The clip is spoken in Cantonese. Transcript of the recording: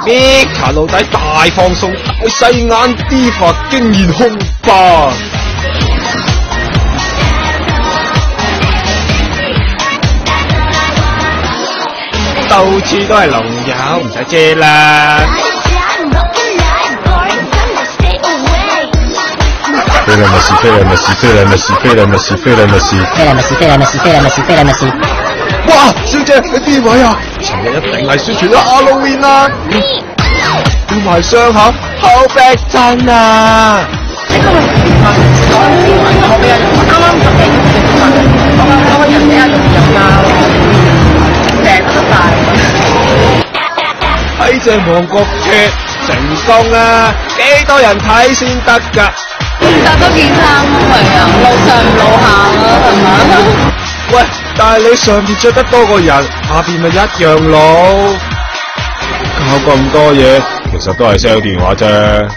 Mika 老弟大放送，大細眼 Diva 驚現空霸。到處都係龍友，唔使遮啦。飛來咪是飛來咪是飛來咪是飛來咪是飛來咪是飛來咪是飛來咪是飛來咪是飛來咪是。哇，小姐你邊位啊？尋日一定係宣傳咗 Halloween 啦。要埋傷口，好逼真啊！你今日所有市民我俾人啱啱10幾個月份，我個人比較容易有家咯，成日都大。睇隻旺角劇成功啊！幾多人睇先得㗎？搭多件衫嚟啊，路上唔路下啦，係咪？喂，但係你上邊着得多個人，下邊咪一樣咯。搞咁多嘢，其實都係 sell 電話啫。